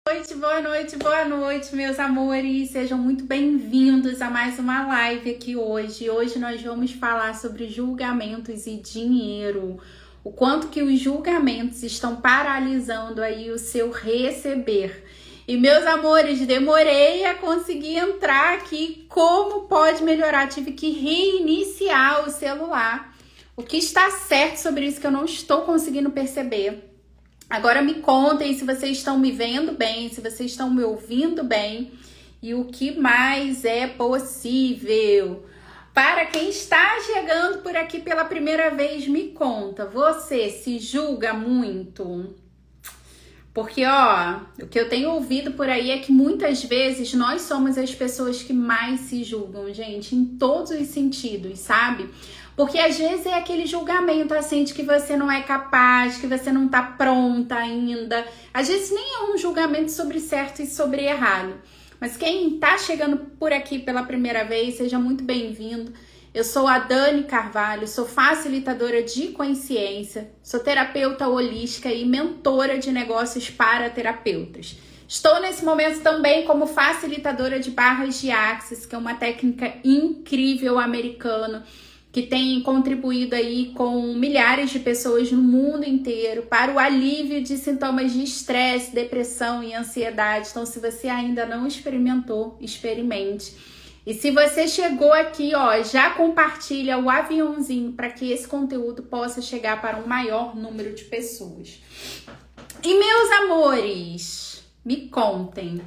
Boa noite, meus amores. Sejam muito bem-vindos a mais uma live aqui hoje. Hoje nós vamos falar sobre julgamentos e dinheiro. O quanto que os julgamentos estão paralisando aí o seu receber. E, meus amores, demorei a conseguir entrar aqui. Como pode melhorar? Tive que reiniciar o celular. O que está certo sobre isso que eu não estou conseguindo perceber? Agora me contem se vocês estão me vendo bem, se vocês estão me ouvindo bem e o que mais é possível. Para quem está chegando por aqui pela primeira vez, me conta, você se julga muito? Porque, o que eu tenho ouvido por aí é que muitas vezes nós somos as pessoas que mais se julgam, gente, em todos os sentidos, sabe? Porque às vezes é aquele julgamento assim de que você não é capaz, que você não tá pronta ainda. Às vezes nem é um julgamento sobre certo e sobre errado. Mas quem tá chegando por aqui pela primeira vez, seja muito bem-vindo. Eu sou a Dani Carvalho, sou facilitadora de consciência, sou terapeuta holística e mentora de negócios para terapeutas. Estou nesse momento também como facilitadora de barras de Axis, que é uma técnica incrível americana, que tem contribuído aí com milhares de pessoas no mundo inteiro para o alívio de sintomas de estresse, depressão e ansiedade. Então, se você ainda não experimentou, experimente. E se você chegou aqui, já compartilha o aviãozinho para que esse conteúdo possa chegar para um maior número de pessoas. E, meus amores, me contem.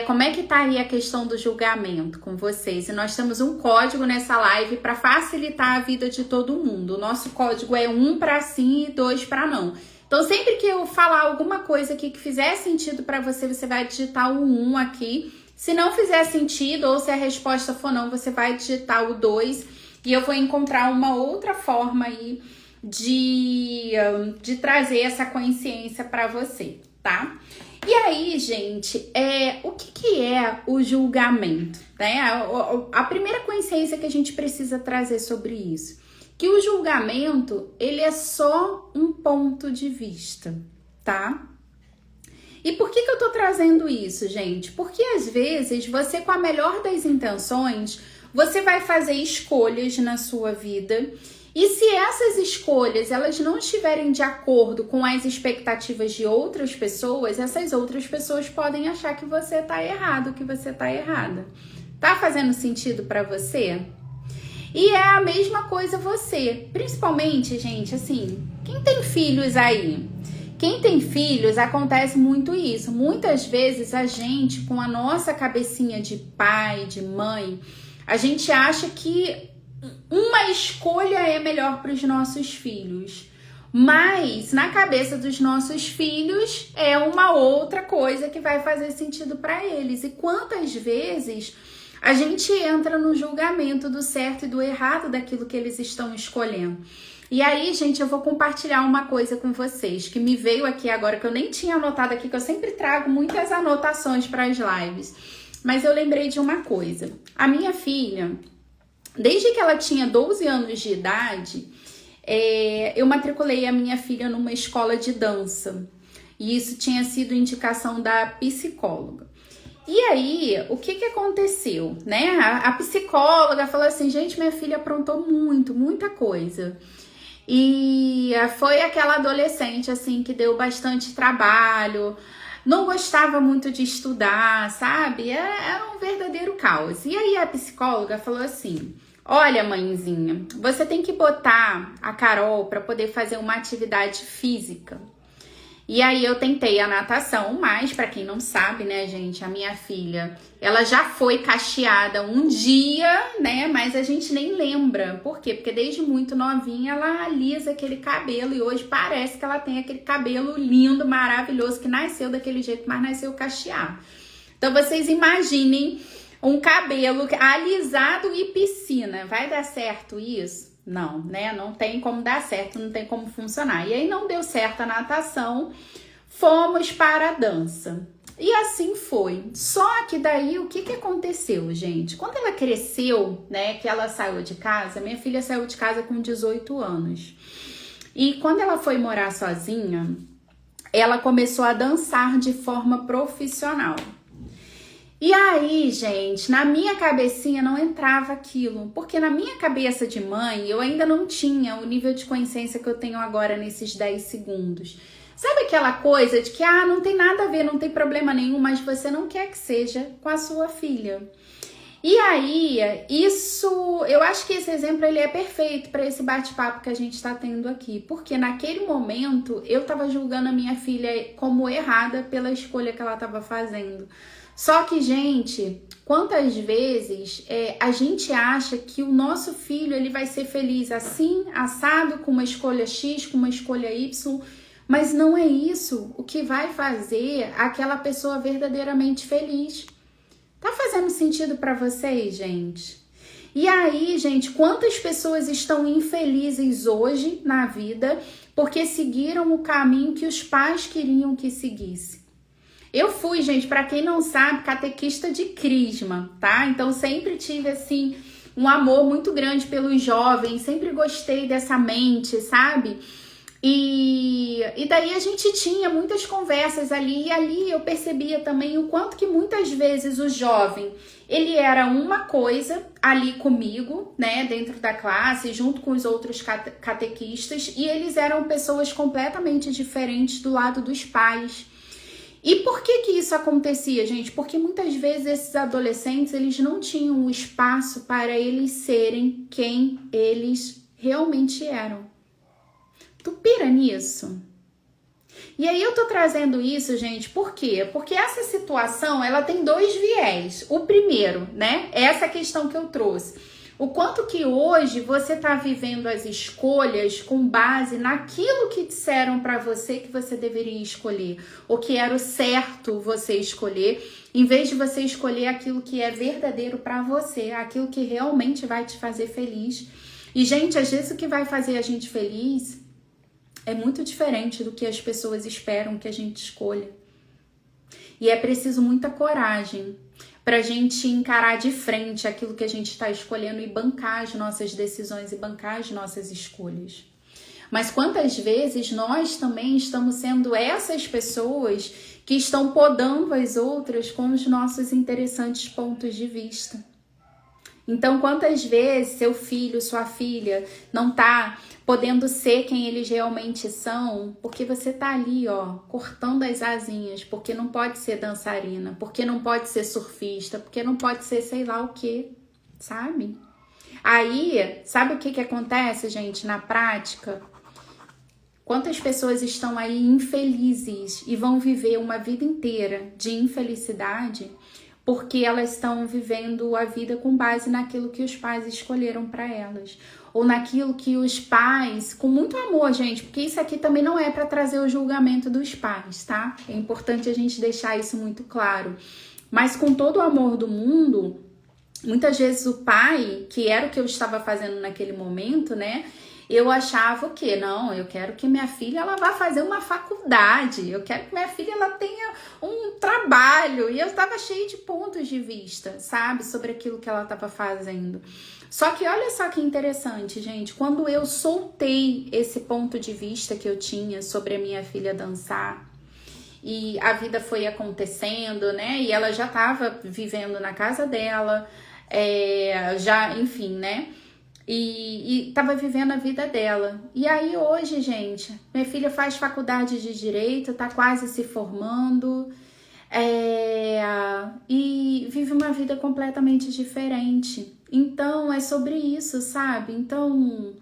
Como é que tá aí a questão do julgamento com vocês? E nós temos um código nessa live para facilitar a vida de todo mundo. O nosso código é 1 para sim e 2 para não. Então, sempre que eu falar alguma coisa aqui que fizer sentido para você, você vai digitar o 1 aqui. Se não fizer sentido ou se a resposta for não, você vai digitar o 2 e eu vou encontrar uma outra forma aí de trazer essa consciência para você, tá? E aí, gente, o que é o julgamento, né? A primeira consciência que a gente precisa trazer sobre isso, que o julgamento, ele é só um ponto de vista, tá? E por que eu tô trazendo isso, gente? Porque às vezes você, com a melhor das intenções, você vai fazer escolhas na sua vida. E se essas escolhas elas não estiverem de acordo com as expectativas de outras pessoas, essas outras pessoas podem achar que você tá errado, que você tá errada. Tá fazendo sentido pra você? E é a mesma coisa você. Principalmente, gente, assim, quem tem filhos aí? Quem tem filhos, acontece muito isso. Muitas vezes a gente, com a nossa cabecinha de pai, de mãe, a gente acha que uma escolha é melhor para os nossos filhos, mas na cabeça dos nossos filhos é uma outra coisa que vai fazer sentido para eles. E quantas vezes a gente entra no julgamento do certo e do errado daquilo que eles estão escolhendo. E aí, gente, eu vou compartilhar uma coisa com vocês que me veio aqui agora, que eu nem tinha anotado aqui, que eu sempre trago muitas anotações para as lives, mas eu lembrei de uma coisa. A minha filha, desde que ela tinha 12 anos de idade, eu matriculei a minha filha numa escola de dança. E isso tinha sido indicação da psicóloga. E aí, o que aconteceu, né? A psicóloga falou assim, gente, minha filha aprontou muita coisa. E foi aquela adolescente, assim, que deu bastante trabalho, não gostava muito de estudar, sabe? Era um verdadeiro caos. E aí a psicóloga falou assim, olha, mãezinha, você tem que botar a Carol para poder fazer uma atividade física. E aí eu tentei a natação, mas para quem não sabe, né, gente, a minha filha, ela já foi cacheada um dia, né, mas a gente nem lembra. Por quê? Porque desde muito novinha ela alisa aquele cabelo e hoje parece que ela tem aquele cabelo lindo, maravilhoso, que nasceu daquele jeito, mas nasceu cacheado. Então vocês imaginem um cabelo alisado e piscina. Vai dar certo isso? Não, né? Não tem como dar certo, não tem como funcionar. E aí não deu certo a natação, fomos para a dança. E assim foi. Só que daí o que aconteceu, gente? Quando ela cresceu, né, que ela saiu de casa, minha filha saiu de casa com 18 anos. E quando ela foi morar sozinha, ela começou a dançar de forma profissional. E aí, gente, na minha cabecinha não entrava aquilo, porque na minha cabeça de mãe eu ainda não tinha o nível de consciência que eu tenho agora nesses 10 segundos. Sabe aquela coisa de que, não tem nada a ver, não tem problema nenhum, mas você não quer que seja com a sua filha. E aí, eu acho que esse exemplo ele é perfeito para esse bate-papo que a gente está tendo aqui, porque naquele momento eu estava julgando a minha filha como errada pela escolha que ela estava fazendo. Só que, gente, quantas vezes a gente acha que o nosso filho ele vai ser feliz assim, assado, com uma escolha X, com uma escolha Y, mas não é isso o que vai fazer aquela pessoa verdadeiramente feliz. Tá fazendo sentido para vocês, gente? E aí, gente, quantas pessoas estão infelizes hoje na vida porque seguiram o caminho que os pais queriam que seguisse? Eu fui, gente, para quem não sabe, catequista de crisma, tá? Então sempre tive, assim, um amor muito grande pelos jovens, sempre gostei dessa mente, sabe? E daí a gente tinha muitas conversas ali, e ali eu percebia também o quanto que muitas vezes o jovem, ele era uma coisa ali comigo, né, dentro da classe, junto com os outros catequistas, e eles eram pessoas completamente diferentes do lado dos pais. E por que isso acontecia, gente? Porque muitas vezes esses adolescentes, eles não tinham o espaço para eles serem quem eles realmente eram. Tu pira nisso? E aí eu tô trazendo isso, gente, por quê? Porque essa situação, ela tem dois viés. O primeiro, né, é essa questão que eu trouxe. O quanto que hoje você tá vivendo as escolhas com base naquilo que disseram pra você que você deveria escolher, ou que era o certo você escolher, em vez de você escolher aquilo que é verdadeiro pra você, aquilo que realmente vai te fazer feliz. E, gente, às vezes o que vai fazer a gente feliz é muito diferente do que as pessoas esperam que a gente escolha. E é preciso muita coragem pra gente encarar de frente aquilo que a gente está escolhendo e bancar as nossas decisões e bancar as nossas escolhas. Mas quantas vezes nós também estamos sendo essas pessoas que estão podando as outras com os nossos interessantes pontos de vista? Então, quantas vezes seu filho, sua filha não tá podendo ser quem eles realmente são, porque você tá ali, ó, cortando as asinhas, porque não pode ser dançarina, porque não pode ser surfista, porque não pode ser sei lá o que, sabe? Aí, sabe o que acontece, gente, na prática? Quantas pessoas estão aí infelizes e vão viver uma vida inteira de infelicidade porque elas estão vivendo a vida com base naquilo que os pais escolheram para elas, ou naquilo que os pais, com muito amor, gente, porque isso aqui também não é para trazer o julgamento dos pais, tá? É importante a gente deixar isso muito claro. Mas com todo o amor do mundo, muitas vezes o pai, que era o que eu estava fazendo naquele momento, né? Eu achava o quê? Não, eu quero que minha filha ela vá fazer uma faculdade, eu quero que minha filha ela tenha um trabalho. E eu estava cheia de pontos de vista, sabe? Sobre aquilo que ela estava fazendo. Só que olha só que interessante, gente. Quando eu soltei esse ponto de vista que eu tinha sobre a minha filha dançar, e a vida foi acontecendo, né? E ela já estava vivendo na casa dela, já, enfim, né? E tava vivendo a vida dela. E aí hoje, gente, minha filha faz faculdade de Direito, tá quase se formando, e vive uma vida completamente diferente. Então, é sobre isso, sabe? Então,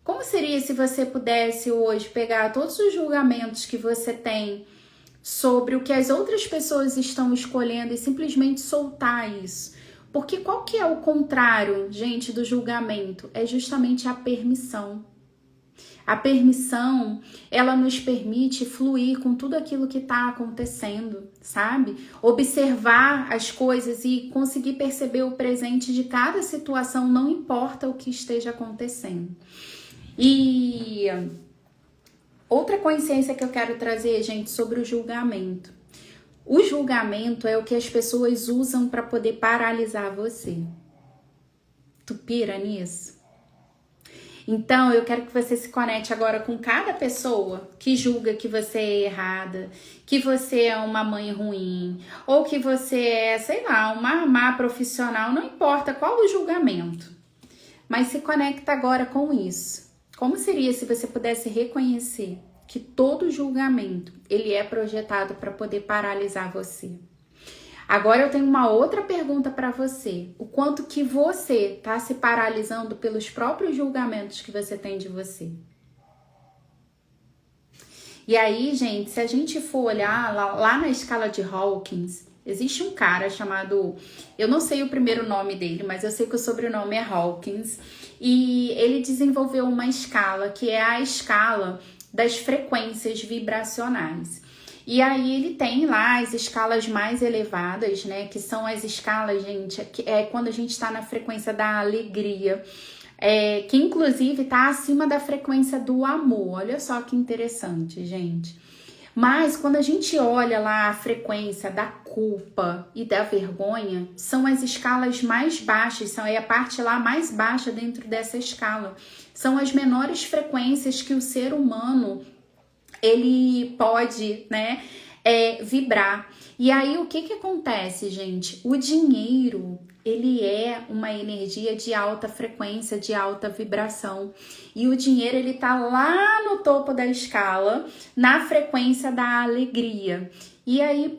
como seria se você pudesse hoje pegar todos os julgamentos que você tem sobre o que as outras pessoas estão escolhendo e simplesmente soltar isso? Porque qual que é o contrário, gente, do julgamento? É justamente a permissão. A permissão, ela nos permite fluir com tudo aquilo que está acontecendo, sabe? Observar as coisas e conseguir perceber o presente de cada situação, não importa o que esteja acontecendo. E outra consciência que eu quero trazer, gente, sobre o julgamento. O julgamento é o que as pessoas usam para poder paralisar você. Tu pira nisso? Então, eu quero que você se conecte agora com cada pessoa que julga que você é errada, que você é uma mãe ruim, ou que você é, sei lá, uma má profissional, não importa qual o julgamento. Mas se conecta agora com isso. Como seria se você pudesse reconhecer que todo julgamento, ele é projetado para poder paralisar você? Agora eu tenho uma outra pergunta para você. O quanto que você está se paralisando pelos próprios julgamentos que você tem de você? E aí, gente, se a gente for olhar lá na escala de Hawkins, existe um cara chamado... Eu não sei o primeiro nome dele, mas eu sei que o sobrenome é Hawkins. E ele desenvolveu uma escala, que é a escala das frequências vibracionais. E aí ele tem lá as escalas mais elevadas, né? Que são as escalas, gente, que é quando a gente está na frequência da alegria, que inclusive está acima da frequência do amor. Olha só que interessante, gente. Mas quando a gente olha lá a frequência da culpa e da vergonha, são as escalas mais baixas, é a parte lá mais baixa dentro dessa escala. São as menores frequências que o ser humano ele pode, né, vibrar. E aí, o que acontece, gente? O dinheiro, ele é uma energia de alta frequência, de alta vibração. E o dinheiro, ele tá lá no topo da escala, na frequência da alegria. E aí,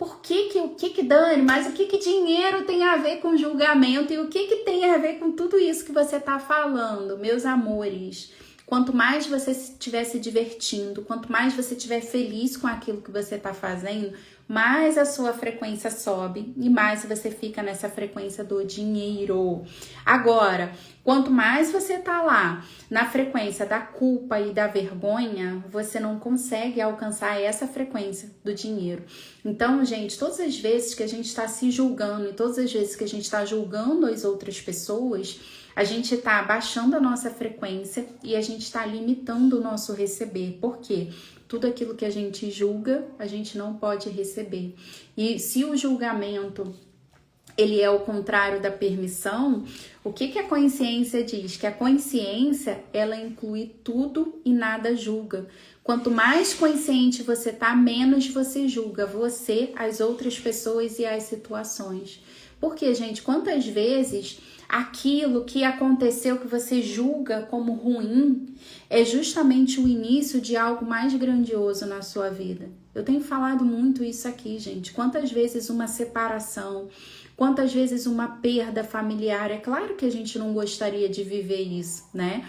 Dani, mas o que dinheiro tem a ver com julgamento? E o que tem a ver com tudo isso que você tá falando, meus amores? Quanto mais você estiver se divertindo, quanto mais você estiver feliz com aquilo que você está fazendo, mais a sua frequência sobe e mais você fica nessa frequência do dinheiro. Agora, quanto mais você está lá na frequência da culpa e da vergonha, você não consegue alcançar essa frequência do dinheiro. Então, gente, todas as vezes que a gente está se julgando e todas as vezes que a gente está julgando as outras pessoas, a gente está abaixando a nossa frequência e a gente está limitando o nosso receber. Por quê? Tudo aquilo que a gente julga, a gente não pode receber. E se o julgamento, ele é o contrário da permissão, o que a consciência diz? Que a consciência, ela inclui tudo e nada julga. Quanto mais consciente você tá, menos você julga você, as outras pessoas e as situações. Porque, gente, quantas vezes aquilo que aconteceu que você julga como ruim é justamente o início de algo mais grandioso na sua vida. Eu tenho falado muito isso aqui, gente. Quantas vezes uma separação, quantas vezes uma perda familiar. É claro que a gente não gostaria de viver isso, né?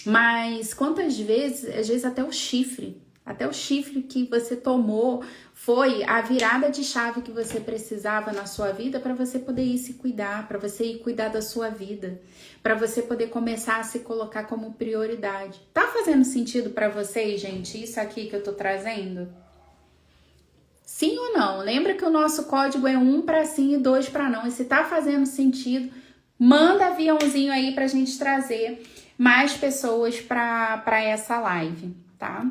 Mas quantas vezes, às vezes até o chifre que você tomou foi a virada de chave que você precisava na sua vida para você poder ir se cuidar, para você ir cuidar da sua vida, para você poder começar a se colocar como prioridade. Tá fazendo sentido para vocês, gente, isso aqui que eu tô trazendo? Sim ou não? Lembra que o nosso código é 1 para sim e 2 para não. E se tá fazendo sentido, manda aviãozinho aí pra gente trazer mais pessoas para essa live, tá?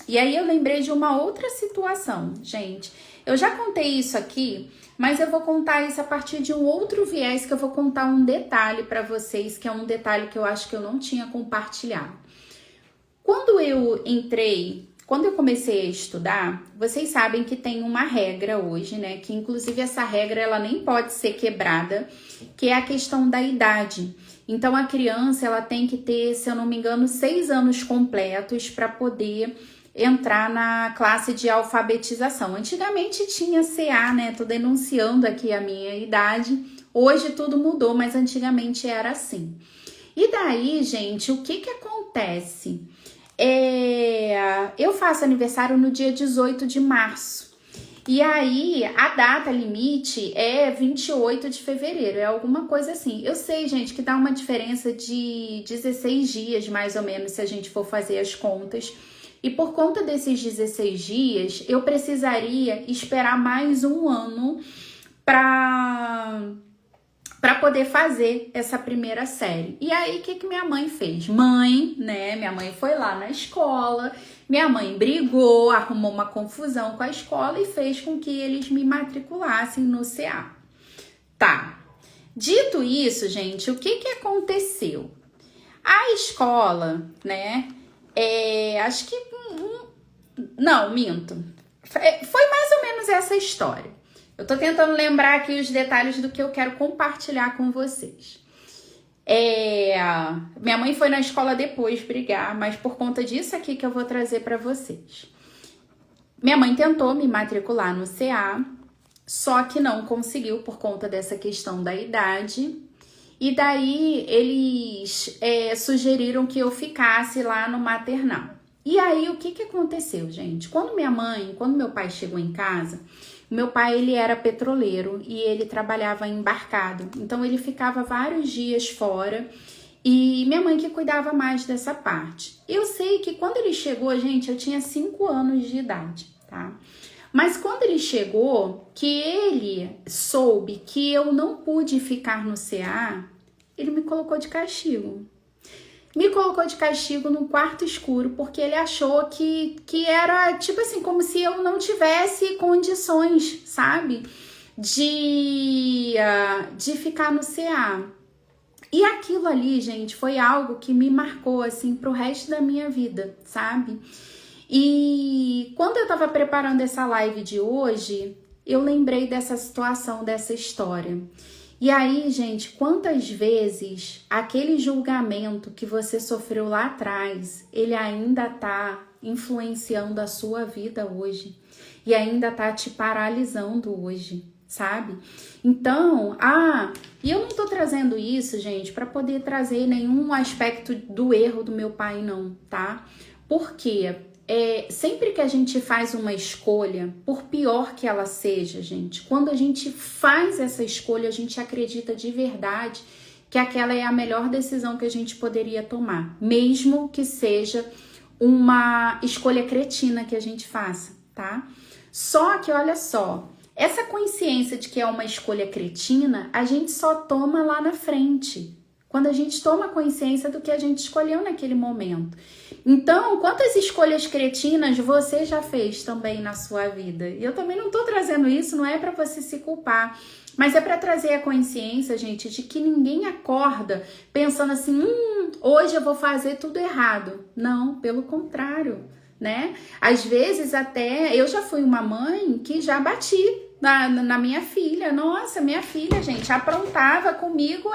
E aí eu lembrei de uma outra situação, gente. Eu já contei isso aqui, mas eu vou contar isso a partir de um outro viés, que eu vou contar um detalhe para vocês, que é um detalhe que eu acho que eu não tinha compartilhado. Quando eu comecei a estudar, vocês sabem que tem uma regra hoje, né? Que inclusive essa regra ela nem pode ser quebrada, que é a questão da idade. Então a criança ela tem que ter, se eu não me engano, 6 anos completos para poder entrar na classe de alfabetização. Antigamente tinha CA, né? Tô denunciando aqui a minha idade. Hoje tudo mudou, mas antigamente era assim. E daí, gente, o que acontece? Eu faço aniversário no dia 18 de março. E aí, a data limite é 28 de fevereiro, é alguma coisa assim. Eu sei, gente, que dá uma diferença de 16 dias, mais ou menos, se a gente for fazer as contas. E por conta desses 16 dias, eu precisaria esperar mais um ano para poder fazer essa primeira série. E aí, o que minha mãe fez? Minha mãe foi lá na escola, minha mãe brigou, arrumou uma confusão com a escola e fez com que eles me matriculassem no CA. Tá. Dito isso, gente, o que aconteceu? A escola, né? Acho que. Não, minto. Foi mais ou menos essa história. Eu tô tentando lembrar aqui os detalhes do que eu quero compartilhar com vocês. Minha mãe foi na escola depois brigar, mas por conta disso aqui que eu vou trazer para vocês. Minha mãe tentou me matricular no CA, só que não conseguiu por conta dessa questão da idade. E daí eles sugeriram que eu ficasse lá no maternal. E aí o que aconteceu, gente? Quando meu pai chegou em casa, meu pai ele era petroleiro e ele trabalhava embarcado. Então ele ficava vários dias fora e minha mãe que cuidava mais dessa parte. Eu sei que quando ele chegou, gente, eu tinha 5 anos de idade, tá? Mas quando ele chegou, que ele soube que eu não pude ficar no CA, ele me colocou de castigo. Me colocou de castigo num quarto escuro, porque ele achou que era, tipo assim, como se eu não tivesse condições, sabe? De ficar no CA. E aquilo ali, gente, foi algo que me marcou, assim, pro resto da minha vida, sabe? E quando eu tava preparando essa live de hoje, eu lembrei dessa situação, dessa história. E aí, gente, quantas vezes aquele julgamento que você sofreu lá atrás, ele ainda tá influenciando a sua vida hoje e ainda tá te paralisando hoje, sabe? Então, e eu não tô trazendo isso, gente, para poder trazer nenhum aspecto do erro do meu pai, não, tá? Por quê? Sempre que a gente faz uma escolha, por pior que ela seja, gente, quando a gente faz essa escolha, a gente acredita de verdade que aquela é a melhor decisão que a gente poderia tomar, mesmo que seja uma escolha cretina que a gente faça, tá? Só que, olha só, essa consciência de que é uma escolha cretina, a gente só toma lá na frente, quando a gente toma consciência do que a gente escolheu naquele momento. Então, quantas escolhas cretinas você já fez também na sua vida? E eu também não tô trazendo isso, não é para você se culpar, mas é para trazer a consciência, gente, de que ninguém acorda pensando assim, hoje eu vou fazer tudo errado. Não, pelo contrário, né? Às vezes até, eu já fui uma mãe que já bati na minha filha. Nossa, minha filha, gente, aprontava comigo,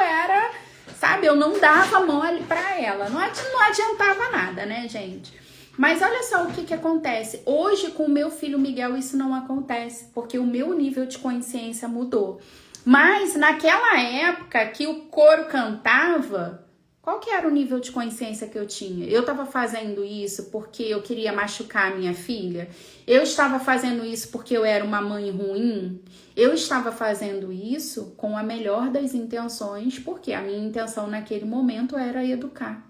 sabe, eu não dava mole pra ela, não adiantava nada, né, gente? Mas olha só o que acontece. Hoje, com o meu filho Miguel, isso não acontece, porque o meu nível de consciência mudou. Mas naquela época que o coro cantava, qual que era o nível de consciência que eu tinha? Eu estava fazendo isso porque eu queria machucar a minha filha? Eu estava fazendo isso porque eu era uma mãe ruim? Eu estava fazendo isso com a melhor das intenções, porque a minha intenção naquele momento era educar.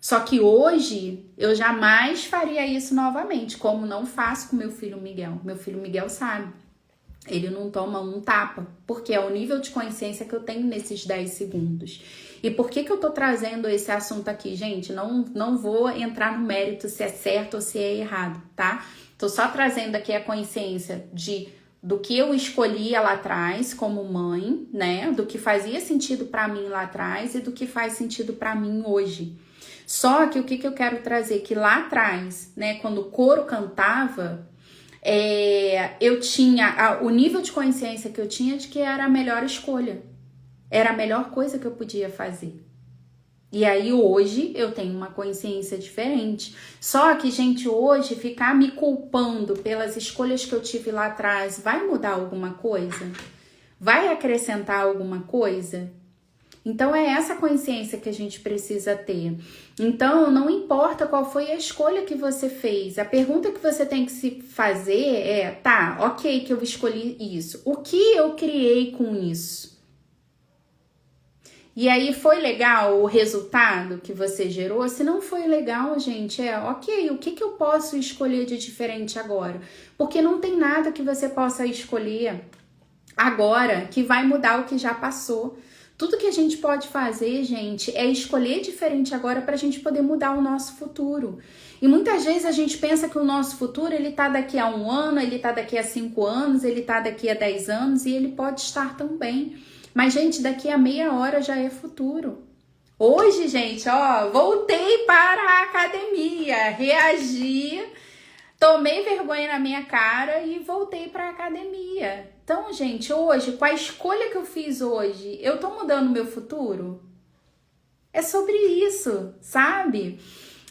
Só que hoje eu jamais faria isso novamente, como não faço com meu filho Miguel. Meu filho Miguel sabe. Ele não toma um tapa, porque é o nível de consciência que eu tenho nesses 10 segundos. E por que eu tô trazendo esse assunto aqui, gente? Não vou entrar no mérito se é certo ou se é errado, tá? Tô só trazendo aqui a consciência do que eu escolhia lá atrás como mãe, né? Do que fazia sentido pra mim lá atrás e do que faz sentido pra mim hoje. Só que o que eu quero trazer que lá atrás, né, quando o coro cantava, eu tinha o nível de consciência que eu tinha de que era a melhor escolha. Era a melhor coisa que eu podia fazer. E aí hoje eu tenho uma consciência diferente. Só que, gente, hoje ficar me culpando pelas escolhas que eu tive lá atrás vai mudar alguma coisa? Vai acrescentar alguma coisa? Então é essa consciência que a gente precisa ter. Então não importa qual foi a escolha que você fez, a pergunta que você tem que se fazer tá, ok que eu escolhi isso, o que eu criei com isso? E aí foi legal o resultado que você gerou? Se não foi legal, gente, ok, o que eu posso escolher de diferente agora? Porque não tem nada que você possa escolher agora que vai mudar o que já passou. Tudo que a gente pode fazer, gente, é escolher diferente agora para a gente poder mudar o nosso futuro. E muitas vezes a gente pensa que o nosso futuro, ele tá daqui a 1 ano, ele tá daqui a 5 anos, ele tá daqui a 10 anos e ele pode estar também. Mas, gente, daqui a meia hora já é futuro. Hoje, gente, ó, voltei para a academia, reagi, tomei vergonha na minha cara e voltei para a academia. Então, gente, hoje, com a escolha que eu fiz hoje, eu tô mudando o meu futuro? É sobre isso, sabe?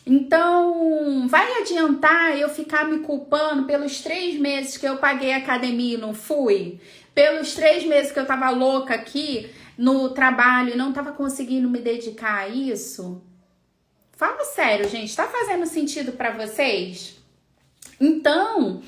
Então, vai adiantar eu ficar me culpando pelos 3 meses que eu paguei a academia e não fui? Pelos 3 meses que eu tava louca aqui no trabalho e não tava conseguindo me dedicar a isso? Fala sério, gente, tá fazendo sentido pra vocês? Então,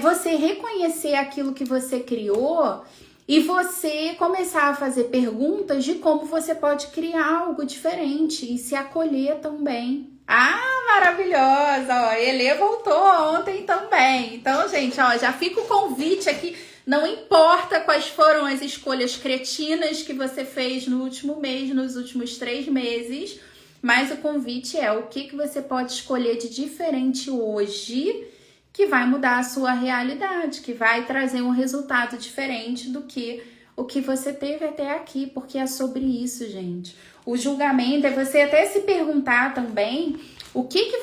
você reconhecer aquilo que você criou e você começar a fazer perguntas de como você pode criar algo diferente e se acolher também. Ah, maravilhosa! Ó, Elê voltou ontem também. Então, gente, ó, já fica o convite aqui. Não importa quais foram as escolhas cretinas que você fez no último mês, nos últimos 3 meses, mas o convite é o que você pode escolher de diferente hoje que vai mudar a sua realidade, que vai trazer um resultado diferente do que o que você teve até aqui, porque é sobre isso, gente. O julgamento é você até se perguntar também o que eu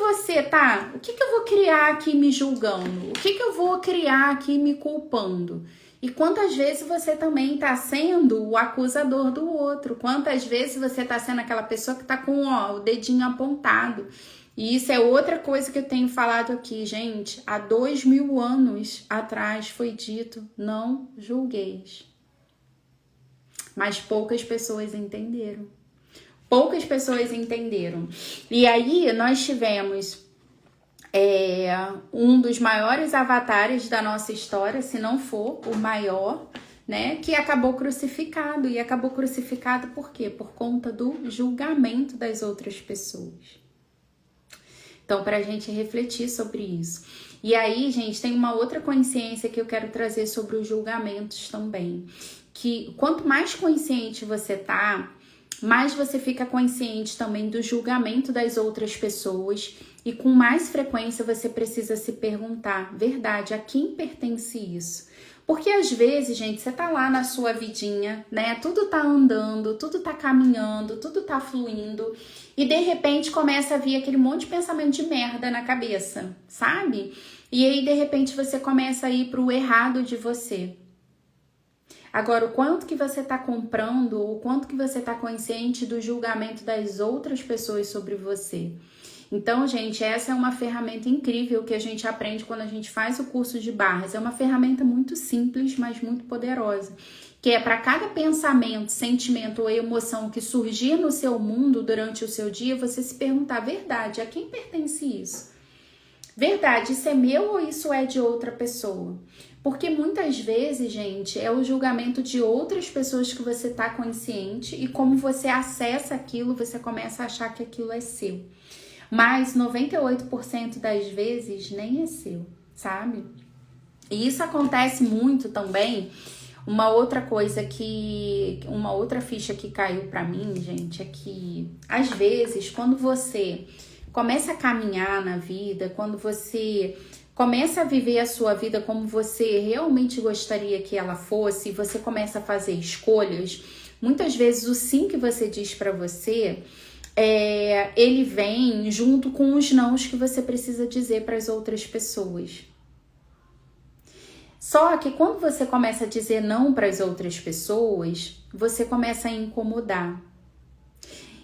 vou criar aqui me julgando? O que eu vou criar aqui me culpando? E quantas vezes você também está sendo o acusador do outro? Quantas vezes você está sendo aquela pessoa que está com o dedinho apontado? E isso é outra coisa que eu tenho falado aqui, gente. Há 2000 anos atrás foi dito, não julgueis. Mas poucas pessoas entenderam. Poucas pessoas entenderam. E aí nós tivemos um dos maiores avatares da nossa história, se não for o maior, né? Que acabou crucificado. E acabou crucificado por quê? Por conta do julgamento das outras pessoas. Então, para a gente refletir sobre isso. E aí, gente, tem uma outra consciência que eu quero trazer sobre os julgamentos também. Que quanto mais consciente você tá, mais você fica consciente também do julgamento das outras pessoas. E com mais frequência você precisa se perguntar, verdade, a quem pertence isso? Porque às vezes, gente, você tá lá na sua vidinha, né? Tudo tá andando, tudo tá caminhando, tudo tá fluindo. E de repente começa a vir aquele monte de pensamento de merda na cabeça, sabe? E aí de repente você começa a ir pro errado de você. Agora, o quanto que você tá comprando, o quanto que você tá consciente do julgamento das outras pessoas sobre você. Então, gente, essa é uma ferramenta incrível que a gente aprende quando a gente faz o curso de barras. É uma ferramenta muito simples, mas muito poderosa. Que é para cada pensamento, sentimento ou emoção que surgir no seu mundo durante o seu dia, você se perguntar, verdade, a quem pertence isso? Verdade, isso é meu ou isso é de outra pessoa? Porque muitas vezes, gente, é o julgamento de outras pessoas que você tá consciente e como você acessa aquilo, você começa a achar que aquilo é seu. Mas 98% das vezes nem é seu, sabe? E isso acontece muito também. Uma outra ficha que caiu pra mim, gente, é que às vezes quando você começa a caminhar na vida, quando você começa a viver a sua vida como você realmente gostaria que ela fosse, você começa a fazer escolhas, muitas vezes o sim que você diz pra você ele vem junto com os nãos que você precisa dizer para as outras pessoas. Só que quando você começa a dizer não para as outras pessoas, você começa a incomodar.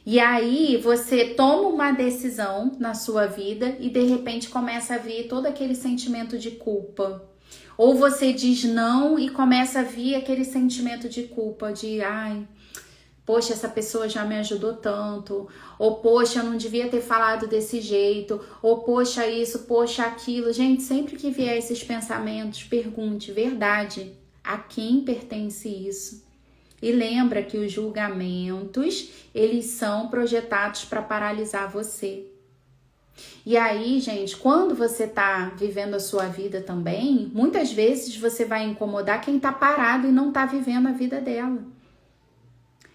E aí você toma uma decisão na sua vida e de repente começa a vir todo aquele sentimento de culpa. Ou você diz não e começa a vir aquele sentimento de culpa, de poxa, essa pessoa já me ajudou tanto, ou poxa, eu não devia ter falado desse jeito, ou poxa isso, poxa aquilo. Gente, sempre que vier esses pensamentos, pergunte, verdade, a quem pertence isso? E lembra que os julgamentos, eles são projetados para paralisar você. E aí, gente, quando você tá vivendo a sua vida também, muitas vezes você vai incomodar quem tá parado e não tá vivendo a vida dela.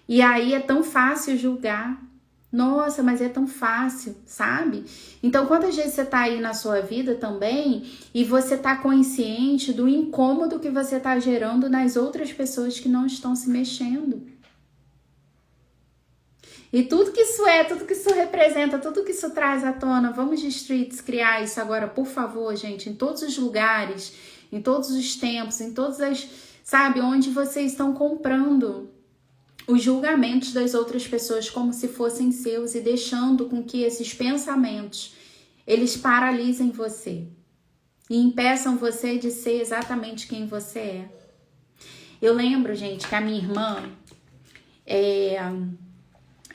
E aí é tão fácil julgar. Nossa, mas é tão fácil, sabe? Então, quantas vezes você tá aí na sua vida também e você tá consciente do incômodo que você tá gerando nas outras pessoas que não estão se mexendo? E tudo que isso é, tudo que isso representa, tudo que isso traz à tona, vamos de streets criar isso agora, por favor, gente, em todos os lugares, em todos os tempos, em todas as, sabe, onde vocês estão comprando os julgamentos das outras pessoas como se fossem seus e deixando com que esses pensamentos, eles paralisem você e impeçam você de ser exatamente quem você é. Eu lembro, gente, que a minha irmã,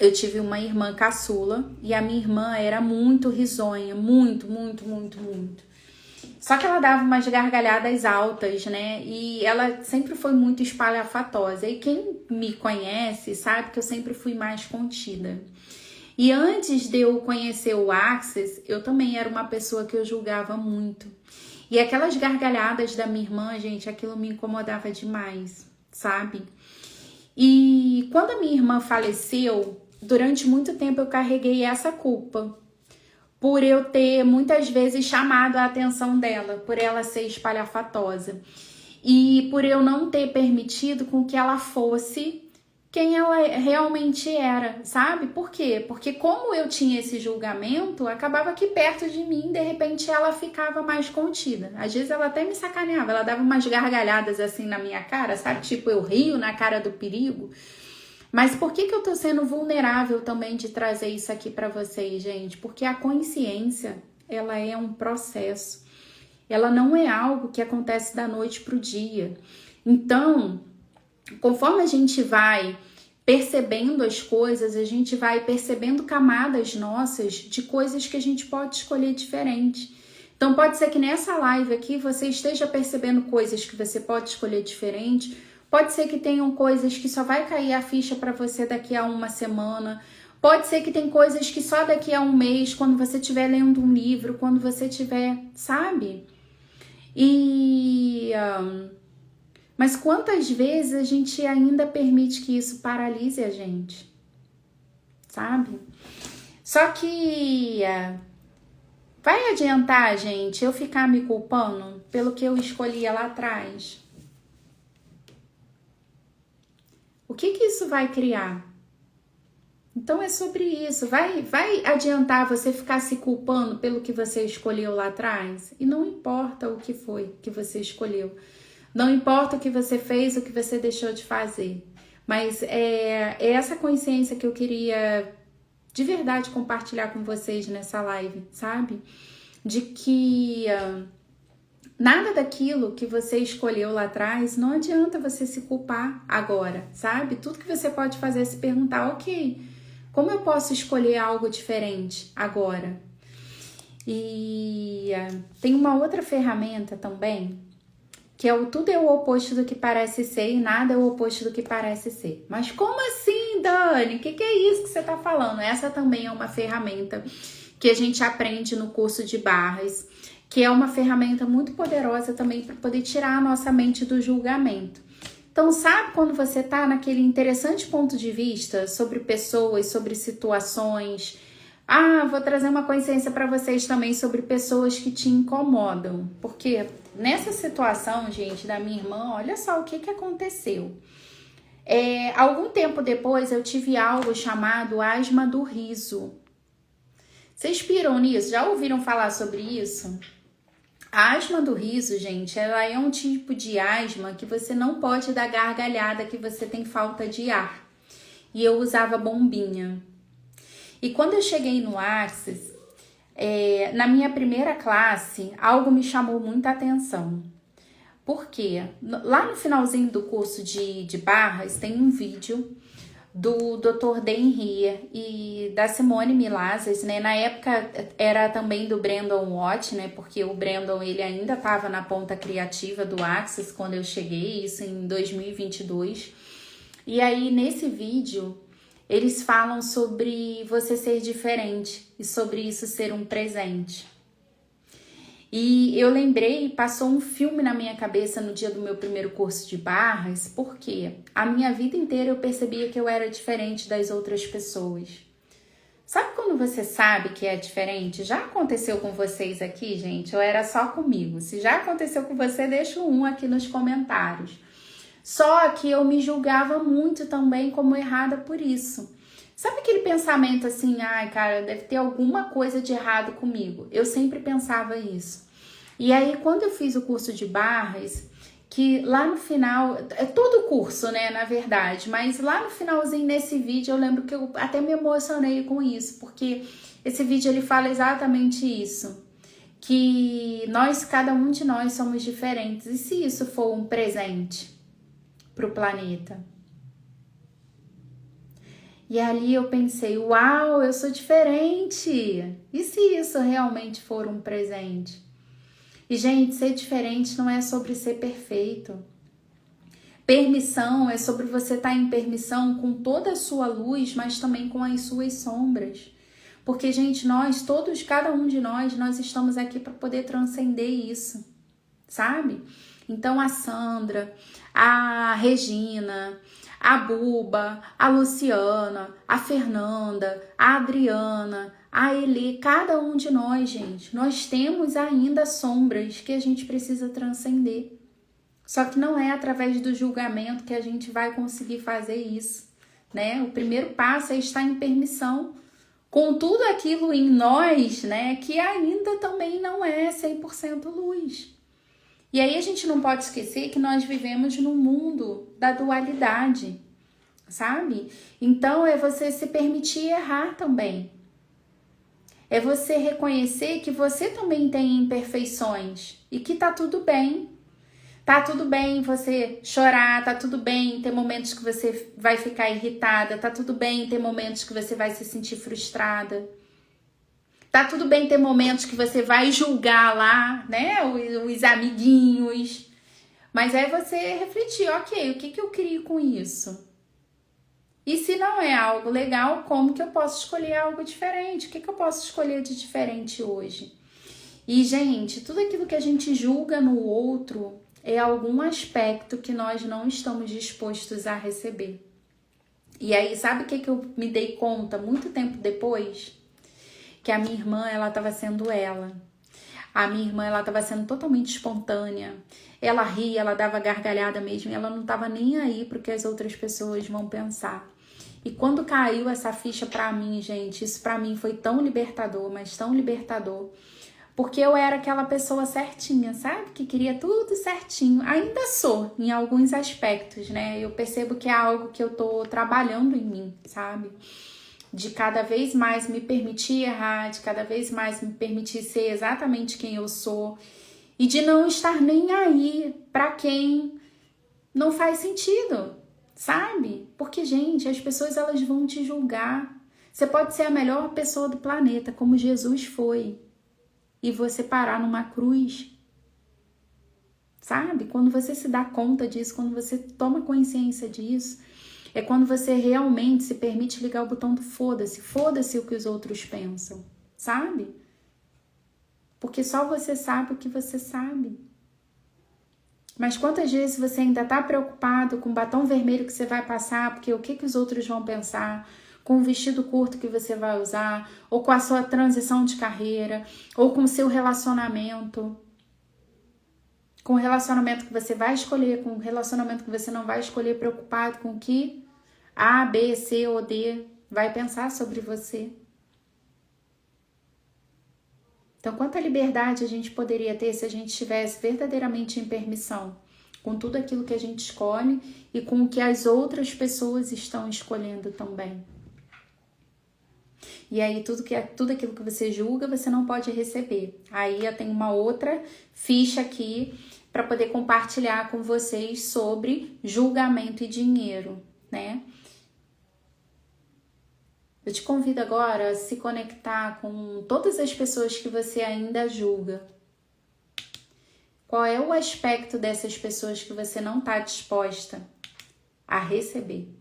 eu tive uma irmã caçula e a minha irmã era muito risonha, muito. Só que ela dava umas gargalhadas altas, né? E ela sempre foi muito espalhafatosa. E quem me conhece sabe que eu sempre fui mais contida. E antes de eu conhecer o Access, eu também era uma pessoa que eu julgava muito. E aquelas gargalhadas da minha irmã, gente, aquilo me incomodava demais, sabe? E quando a minha irmã faleceu, durante muito tempo eu carreguei essa culpa. Por eu ter muitas vezes chamado a atenção dela, por ela ser espalhafatosa. E por eu não ter permitido com que ela fosse quem ela realmente era, sabe? Por quê? Porque como eu tinha esse julgamento, acabava que perto de mim, de repente, ela ficava mais contida. Às vezes ela até me sacaneava, ela dava umas gargalhadas assim na minha cara, sabe? Tipo, eu rio na cara do perigo. Mas por que eu tô sendo vulnerável também de trazer isso aqui para vocês, gente? Porque a consciência, ela é um processo. Ela não é algo que acontece da noite pro dia. Então, conforme a gente vai percebendo as coisas, a gente vai percebendo camadas nossas de coisas que a gente pode escolher diferente. Então, pode ser que nessa live aqui você esteja percebendo coisas que você pode escolher diferente. Pode ser que tenham coisas que só vai cair a ficha para você daqui a uma semana. Pode ser que tem coisas que só daqui a um mês, quando você estiver lendo um livro, quando você estiver, sabe? Mas quantas vezes a gente ainda permite que isso paralise a gente, sabe? Só que vai adiantar, gente, eu ficar me culpando pelo que eu escolhia lá atrás? O que isso vai criar? Então é sobre isso. Vai adiantar você ficar se culpando pelo que você escolheu lá atrás? E não importa o que foi que você escolheu. Não importa o que você fez, o que você deixou de fazer. Mas é essa consciência que eu queria de verdade compartilhar com vocês nessa live, sabe? De que nada daquilo que você escolheu lá atrás, não adianta você se culpar agora, sabe? Tudo que você pode fazer é se perguntar, ok, como eu posso escolher algo diferente agora? E tem uma outra ferramenta também, que é o tudo é o oposto do que parece ser e nada é o oposto do que parece ser. Mas como assim, Dani? O que é isso que você tá falando? Essa também é uma ferramenta que a gente aprende no curso de barras, que é uma ferramenta muito poderosa também para poder tirar a nossa mente do julgamento. Então, sabe quando você tá naquele interessante ponto de vista sobre pessoas, sobre situações? Vou trazer uma consciência para vocês também sobre pessoas que te incomodam. Porque nessa situação, gente, da minha irmã, olha só o que aconteceu. Algum tempo depois, eu tive algo chamado asma do riso. Vocês piram nisso? Já ouviram falar sobre isso? A asma do riso, gente, ela é um tipo de asma que você não pode dar gargalhada, que você tem falta de ar. E eu usava bombinha. E quando eu cheguei no Access, na minha primeira classe, algo me chamou muita atenção. Por quê? Lá no finalzinho do curso de barras, tem um vídeo do Dr. Dan Heer e da Simone Milasas, né? Na época era também do Brandon Watt, né? Porque o Brandon, ele ainda estava na ponta criativa do Access quando eu cheguei, isso em 2022. E aí, nesse vídeo, eles falam sobre você ser diferente e sobre isso ser um presente. E eu lembrei, passou um filme na minha cabeça no dia do meu primeiro curso de barras, porque a minha vida inteira eu percebia que eu era diferente das outras pessoas. Sabe quando você sabe que é diferente? Já aconteceu com vocês aqui, gente? Ou era só comigo? Se já aconteceu com você, deixa um aqui nos comentários. Só que eu me julgava muito também como errada por isso. Sabe aquele pensamento assim, ai, cara, deve ter alguma coisa de errado comigo? Eu sempre pensava isso. E aí, quando eu fiz o curso de barras, que lá no final, é todo o curso, né, na verdade, mas lá no finalzinho nesse vídeo eu lembro que eu até me emocionei com isso, porque esse vídeo ele fala exatamente isso, que nós, cada um de nós somos diferentes, e se isso for um presente para o planeta? E ali eu pensei, uau, eu sou diferente, e se isso realmente for um presente? E, gente, ser diferente não é sobre ser perfeito. Permissão é sobre você estar em permissão com toda a sua luz, mas também com as suas sombras. Porque, gente, nós todos, cada um de nós estamos aqui para poder transcender isso, sabe? Então, a Sandra, a Regina, a Buba, a Luciana, a Fernanda, a Adriana, a Eli, cada um de nós, gente, nós temos ainda sombras que a gente precisa transcender. Só que não é através do julgamento que a gente vai conseguir fazer isso, né? O primeiro passo é estar em permissão com tudo aquilo em nós, né, que ainda também não é 100% luz. E aí a gente não pode esquecer que nós vivemos num mundo da dualidade, sabe? Então é você se permitir errar também. É você reconhecer que você também tem imperfeições e que tá tudo bem. Tá tudo bem você chorar, tá tudo bem ter momentos que você vai ficar irritada, tá tudo bem ter momentos que você vai se sentir frustrada. Tá tudo bem ter momentos que você vai julgar lá, né, os amiguinhos. Mas é você refletir, ok, o que eu queria com isso? E se não é algo legal, como que eu posso escolher algo diferente? O que eu posso escolher de diferente hoje? E, gente, tudo aquilo que a gente julga no outro é algum aspecto que nós não estamos dispostos a receber. E aí, sabe o que eu me dei conta muito tempo depois? Que a minha irmã, ela estava sendo ela. A minha irmã, ela estava sendo totalmente espontânea. Ela ria, ela dava gargalhada mesmo, e ela não estava nem aí para o que as outras pessoas vão pensar. E quando caiu essa ficha para mim, gente, isso para mim foi tão libertador, mas tão libertador. Porque eu era aquela pessoa certinha, sabe? Que queria tudo certinho. Ainda sou, em alguns aspectos, né? Eu percebo que é algo que eu tô trabalhando em mim, sabe? De cada vez mais me permitir errar, de cada vez mais me permitir ser exatamente quem eu sou. E de não estar nem aí pra quem não faz sentido, sabe? Porque, gente, as pessoas elas vão te julgar. Você pode ser a melhor pessoa do planeta, como Jesus foi. E você parar numa cruz, sabe? Quando você se dá conta disso, quando você toma consciência disso, é quando você realmente se permite ligar o botão do foda-se. Foda-se o que os outros pensam, sabe? Porque só você sabe o que você sabe. Mas quantas vezes você ainda tá preocupado com o batom vermelho que você vai passar, porque o que os outros vão pensar, com o vestido curto que você vai usar, ou com a sua transição de carreira, ou com o seu relacionamento, com o relacionamento que você vai escolher, com o relacionamento que você não vai escolher, preocupado com o que A, B, C ou D vai pensar sobre você. Então, quanta liberdade a gente poderia ter se a gente estivesse verdadeiramente em permissão com tudo aquilo que a gente escolhe e com o que as outras pessoas estão escolhendo também. E aí, tudo aquilo que você julga, você não pode receber. Aí eu tenho uma outra ficha aqui para poder compartilhar com vocês sobre julgamento e dinheiro, né? Eu te convido agora a se conectar com todas as pessoas que você ainda julga. Qual é o aspecto dessas pessoas que você não está disposta a receber?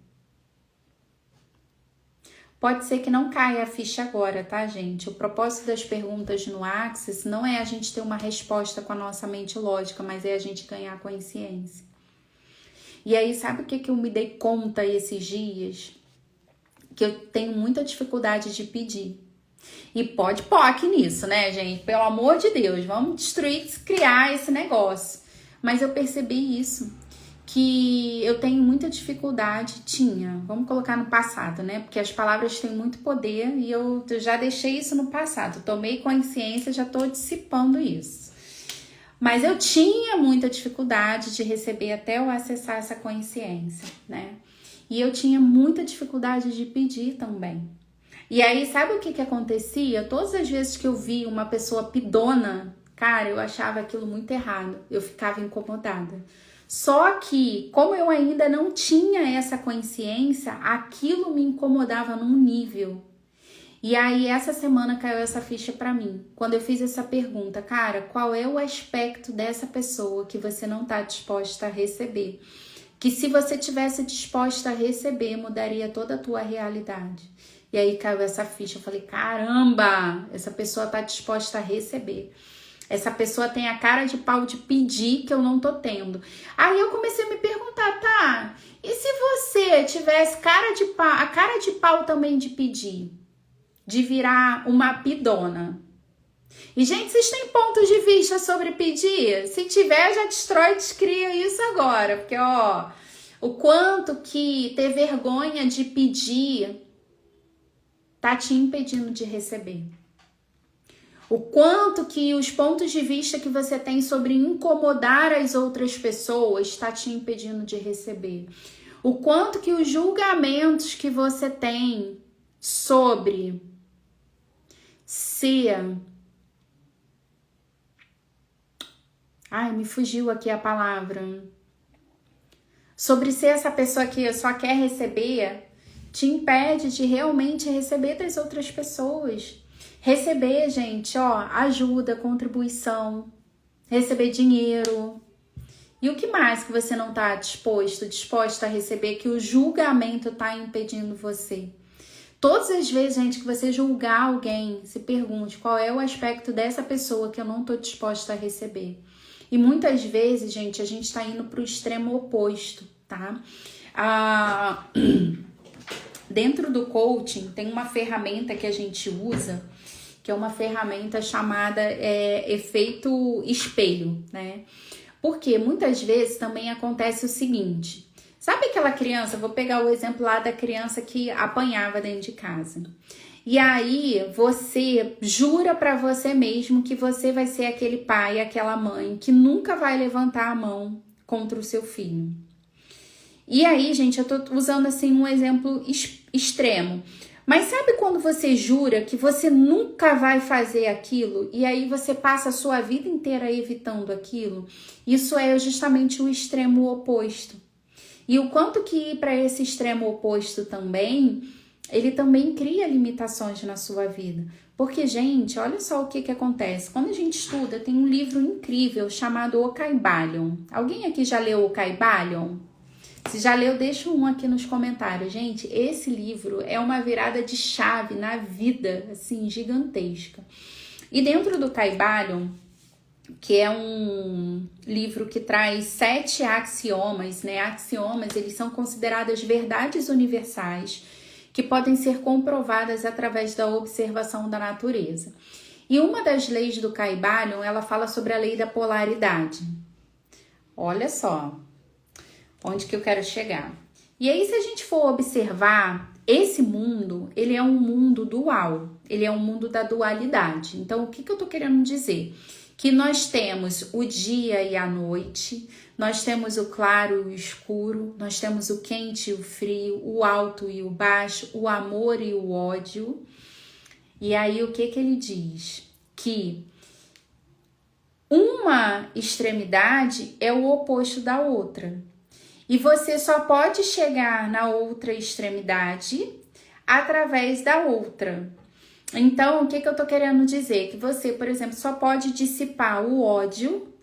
Pode ser que não caia a ficha agora, tá, gente? O propósito das perguntas no Axis não é a gente ter uma resposta com a nossa mente lógica, mas é a gente ganhar consciência. E aí, sabe o que eu me dei conta esses dias? Que eu tenho muita dificuldade de pedir. E pode POC nisso, né, gente? Pelo amor de Deus, vamos destruir, criar esse negócio. Mas eu percebi isso, que eu tenho muita dificuldade, vamos colocar no passado, né? Porque as palavras têm muito poder e eu já deixei isso no passado, tomei consciência, já tô dissipando isso. Mas eu tinha muita dificuldade de receber até eu acessar essa consciência, né? E eu tinha muita dificuldade de pedir também. E aí, sabe o que acontecia? Todas as vezes que eu vi uma pessoa pidona, cara, eu achava aquilo muito errado. Eu ficava incomodada. Só que, como eu ainda não tinha essa consciência, aquilo me incomodava num nível. E aí, essa semana caiu essa ficha pra mim. Quando eu fiz essa pergunta, cara, qual é o aspecto dessa pessoa que você não tá disposta a receber? Que se você tivesse disposta a receber, mudaria toda a tua realidade. E aí caiu essa ficha, eu falei, caramba, essa pessoa tá disposta a receber. Essa pessoa tem a cara de pau de pedir que eu não tô tendo. Aí eu comecei a me perguntar, tá, e se você tivesse a cara de pau também de pedir? De virar uma pidona? E, gente, vocês têm pontos de vista sobre pedir? Se tiver, já destrói e descria isso agora. Porque, ó, o quanto que ter vergonha de pedir tá te impedindo de receber. O quanto que os pontos de vista que você tem sobre incomodar as outras pessoas está te impedindo de receber. O quanto que os julgamentos que você tem sobre ser... Ai, me fugiu aqui a palavra. Sobre ser essa pessoa que só quer receber, te impede de realmente receber das outras pessoas. Receber, gente, ó, ajuda, contribuição, receber dinheiro. E o que mais que você não tá disposta a receber, que o julgamento tá impedindo você? Todas as vezes, gente, que você julgar alguém, se pergunte qual é o aspecto dessa pessoa que eu não tô disposta a receber. E muitas vezes, gente, a gente tá indo pro extremo oposto, tá? Dentro do coaching tem uma ferramenta que a gente usa, que é uma ferramenta chamada efeito espelho, né? Porque muitas vezes também acontece o seguinte, sabe aquela criança, vou pegar o exemplo lá da criança que apanhava dentro de casa. E aí você jura pra você mesmo que você vai ser aquele pai, aquela mãe que nunca vai levantar a mão contra o seu filho. E aí, gente, eu tô usando assim um exemplo extremo. Mas sabe quando você jura que você nunca vai fazer aquilo e aí você passa a sua vida inteira evitando aquilo? Isso é justamente o extremo oposto. E o quanto que ir para esse extremo oposto também, ele também cria limitações na sua vida. Porque, gente, olha só o que acontece. Quando a gente estuda, tem um livro incrível chamado O Caibalion. Alguém aqui já leu O Caibalion? Se já leu, deixa um aqui nos comentários. Gente, esse livro é uma virada de chave na vida, assim, gigantesca. E dentro do Caibalion, que é um livro que traz 7 axiomas, né? Axiomas, eles são consideradas verdades universais que podem ser comprovadas através da observação da natureza. E uma das leis do Caibalion, ela fala sobre a lei da polaridade. Olha só onde que eu quero chegar. E aí, se a gente for observar, esse mundo, ele é um mundo dual, ele é um mundo da dualidade. Então, o que eu tô querendo dizer? Que nós temos o dia e a noite, nós temos o claro e o escuro, nós temos o quente e o frio, o alto e o baixo, o amor e o ódio. E aí, o que ele diz? Que uma extremidade é o oposto da outra. E você só pode chegar na outra extremidade através da outra. Então, o que eu tô querendo dizer? Que você, por exemplo, só pode dissipar o ódio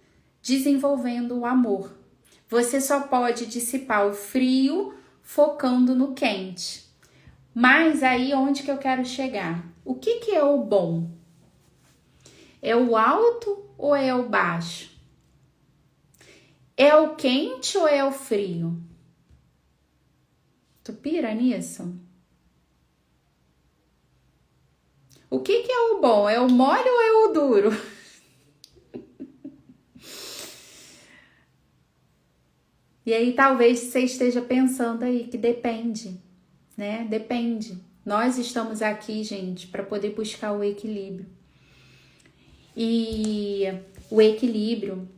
desenvolvendo o amor. Você só pode dissipar o frio focando no quente. Mas aí, onde que eu quero chegar? O que é o bom? É o alto ou é o baixo? É o quente ou é o frio? Tu pira nisso? O que é o bom? É o mole ou é o duro? E aí talvez você esteja pensando aí que depende, né? Depende. Nós estamos aqui, gente, para poder buscar o equilíbrio. E o equilíbrio,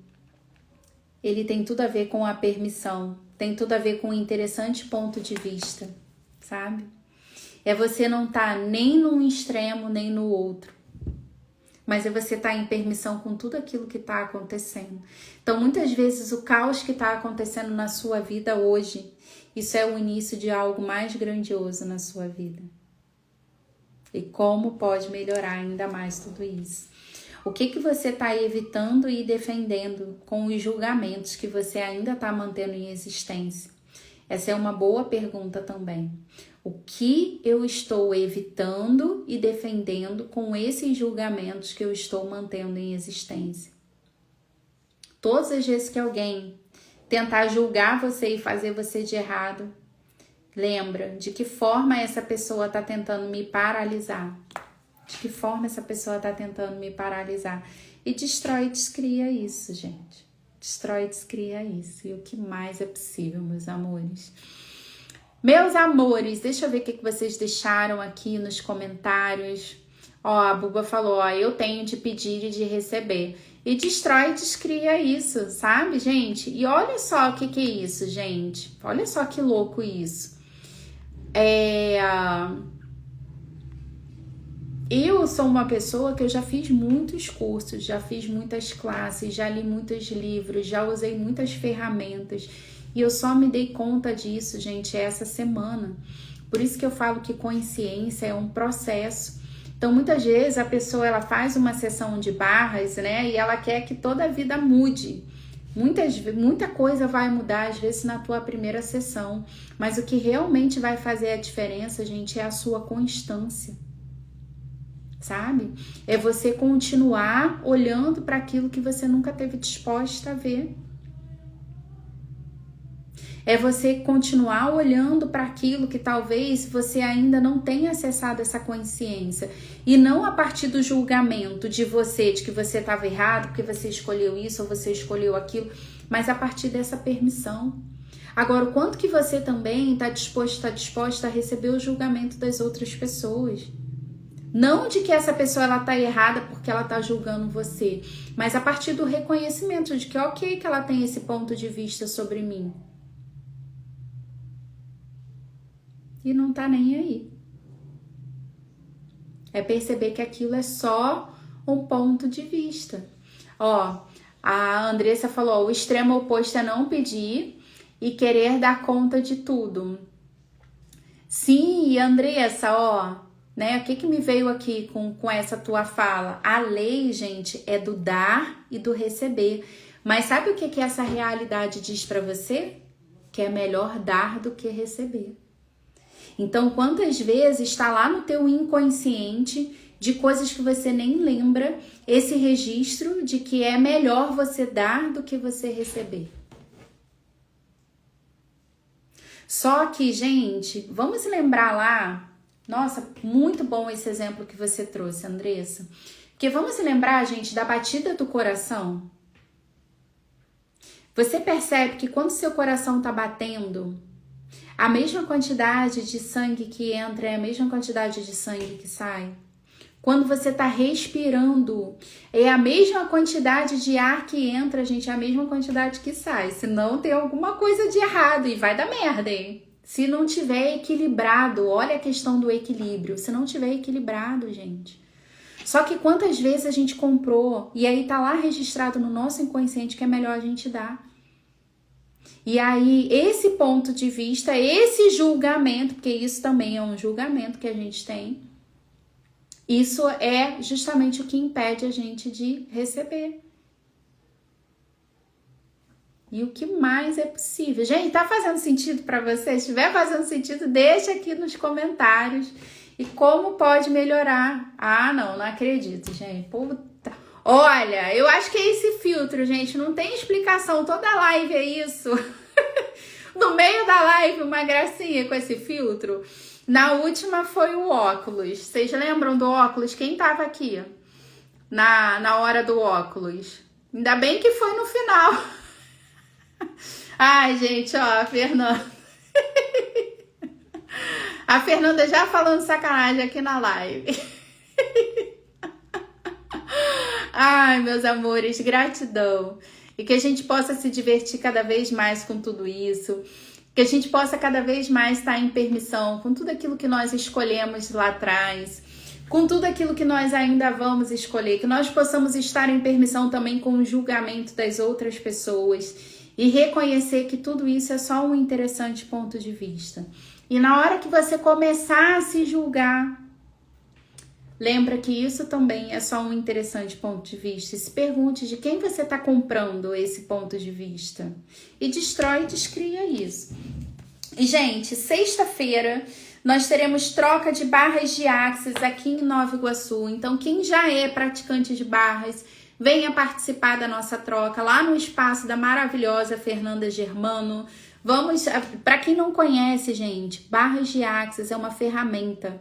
ele tem tudo a ver com a permissão, tem tudo a ver com um interessante ponto de vista, sabe? É você não estar nem num extremo, nem no outro. Mas é você estar em permissão com tudo aquilo que está acontecendo. Então, muitas vezes, o caos que está acontecendo na sua vida hoje, isso é o início de algo mais grandioso na sua vida. E como pode melhorar ainda mais tudo isso? O que você está evitando e defendendo com os julgamentos que você ainda está mantendo em existência? Essa é uma boa pergunta também. O que eu estou evitando e defendendo com esses julgamentos que eu estou mantendo em existência? Todas as vezes que alguém tentar julgar você e fazer você de errado, lembra de que forma essa pessoa está tentando me paralisar. De que forma essa pessoa está tentando me paralisar. E destrói e descria isso, gente. Destrói e descria isso. E o que mais é possível, meus amores? Meus amores, deixa eu ver o que vocês deixaram aqui nos comentários. Ó, a Buba falou, ó, eu tenho de pedir e de receber. E destrói e descria isso, sabe, gente? E olha só o que é isso, gente. Olha só que louco isso. Eu sou uma pessoa que eu já fiz muitos cursos, já fiz muitas classes, já li muitos livros, já usei muitas ferramentas. E eu só me dei conta disso, gente, essa semana. Por isso que eu falo que consciência é um processo. Então, muitas vezes a pessoa ela faz uma sessão de barras, né? E ela quer que toda a vida mude. Muita coisa vai mudar, às vezes, na tua primeira sessão. Mas o que realmente vai fazer a diferença, gente, é a sua constância. Sabe? É você continuar olhando para aquilo que você nunca teve disposta a ver. É você continuar olhando para aquilo que talvez você ainda não tenha acessado essa consciência. E não a partir do julgamento de você, de que você estava errado, porque você escolheu isso ou você escolheu aquilo, mas a partir dessa permissão. Agora, o quanto que você também está disposta a receber o julgamento das outras pessoas. Não de que essa pessoa ela tá errada porque ela tá julgando você, mas a partir do reconhecimento de que ok que ela tem esse ponto de vista sobre mim. E não tá nem aí. É perceber que aquilo é só um ponto de vista. Ó, a Andressa falou, ó, o extremo oposto é não pedir e querer dar conta de tudo. Sim, Andressa, ó, né? O que me veio aqui com essa tua fala? A lei, gente, é do dar e do receber. Mas sabe o que essa realidade diz pra você? Que é melhor dar do que receber. Então, quantas vezes está lá no teu inconsciente de coisas que você nem lembra, esse registro de que é melhor você dar do que você receber. Só que, gente, vamos lembrar lá, nossa, muito bom esse exemplo que você trouxe, Andressa, porque vamos lembrar, gente, da batida do coração. Você percebe que quando seu coração tá batendo, a mesma quantidade de sangue que entra é a mesma quantidade de sangue que sai. Quando você tá respirando, é a mesma quantidade de ar que entra, gente, é a mesma quantidade que sai. Senão tem alguma coisa de errado e vai dar merda, hein? Se não tiver equilibrado, olha a questão do equilíbrio. Se não tiver equilibrado, gente. Só que quantas vezes a gente comprou e aí tá lá registrado no nosso inconsciente que é melhor a gente dar. E aí, esse ponto de vista, esse julgamento, porque isso também é um julgamento que a gente tem, isso é justamente o que impede a gente de receber. E o que mais é possível? Gente, tá fazendo sentido para você? Se estiver fazendo sentido, deixa aqui nos comentários. E como pode melhorar? Ah, não acredito, gente. Puta. Olha, eu acho que é esse filtro, gente. Não tem explicação. Toda live é isso. No meio da live, uma gracinha com esse filtro. Na última foi o óculos. Vocês lembram do óculos? Quem tava aqui? Na hora do óculos. Ainda bem que foi no final. Ai, gente, ó, a Fernanda. A Fernanda já falando sacanagem aqui na live. Ai, meus amores, gratidão. E que a gente possa se divertir cada vez mais com tudo isso. Que a gente possa cada vez mais estar em permissão com tudo aquilo que nós escolhemos lá atrás. Com tudo aquilo que nós ainda vamos escolher. Que nós possamos estar em permissão também com o julgamento das outras pessoas. E reconhecer que tudo isso é só um interessante ponto de vista. E na hora que você começar a se julgar, lembra que isso também é só um interessante ponto de vista. E se pergunte de quem você está comprando esse ponto de vista. E destrói e descria isso. E, gente, sexta-feira nós teremos troca de barras de Axis aqui em Nova Iguaçu. Então, quem já é praticante de barras, venha participar da nossa troca lá no espaço da maravilhosa Fernanda Germano. Vamos, para quem não conhece, gente, barras de Axis é uma ferramenta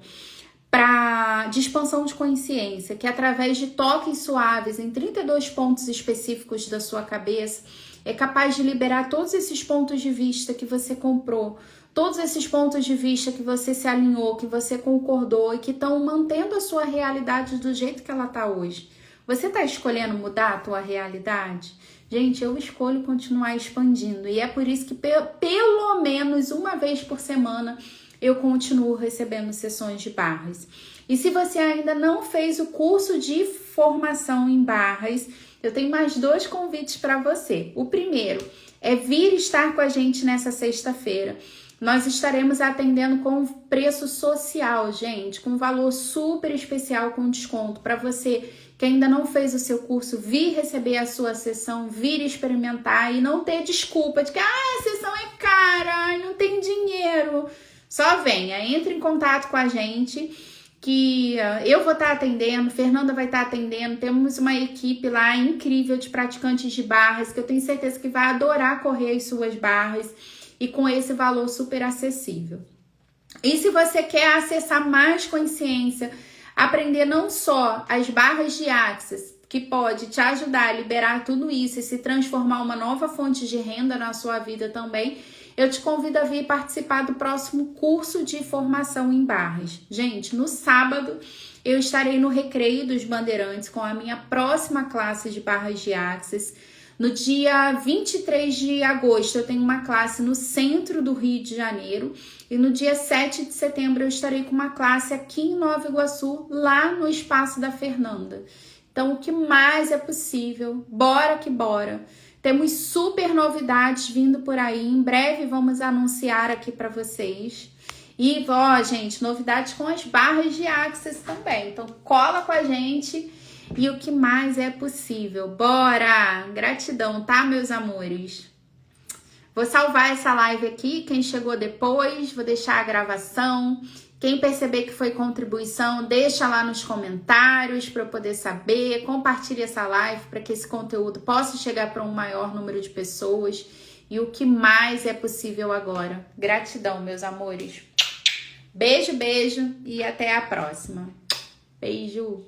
de expansão de consciência, que através de toques suaves em 32 pontos específicos da sua cabeça, é capaz de liberar todos esses pontos de vista que você comprou, todos esses pontos de vista que você se alinhou, que você concordou e que estão mantendo a sua realidade do jeito que ela está hoje. Você está escolhendo mudar a tua realidade? Gente, eu escolho continuar expandindo e é por isso que pelo menos uma vez por semana eu continuo recebendo sessões de barras. E se você ainda não fez o curso de formação em barras, eu tenho mais 2 convites para você. O primeiro é vir estar com a gente nessa sexta-feira. Nós estaremos atendendo com preço social, gente, com valor super especial, com desconto para você que ainda não fez o seu curso, vir receber a sua sessão, vir experimentar e não ter desculpa de que a sessão é cara, não tem dinheiro. Só venha, entre em contato com a gente, que eu vou estar atendendo, Fernanda vai estar atendendo, temos uma equipe lá incrível de praticantes de barras, que eu tenho certeza que vai adorar correr as suas barras e com esse valor super acessível. E se você quer acessar mais consciência, aprender não só as barras de Axis, que pode te ajudar a liberar tudo isso e se transformar uma nova fonte de renda na sua vida também, eu te convido a vir participar do próximo curso de formação em barras. Gente, no sábado eu estarei no Recreio dos Bandeirantes com a minha próxima classe de barras de Axis. No dia 23 de agosto eu tenho uma classe no centro do Rio de Janeiro e no dia 7 de setembro eu estarei com uma classe aqui em Nova Iguaçu, lá no espaço da Fernanda. Então, o que mais é possível? Bora que bora! Temos super novidades vindo por aí. Em breve vamos anunciar aqui para vocês. E, ó, gente, novidades com as barras de Axis também. Então, cola com a gente e o que mais é possível. Bora! Gratidão, tá, meus amores? Vou salvar essa live aqui. Quem chegou depois, vou deixar a gravação. Quem perceber que foi contribuição, deixa lá nos comentários para eu poder saber. Compartilhe essa live para que esse conteúdo possa chegar para um maior número de pessoas. E o que mais é possível agora. Gratidão, meus amores. Beijo, beijo e até a próxima. Beijo.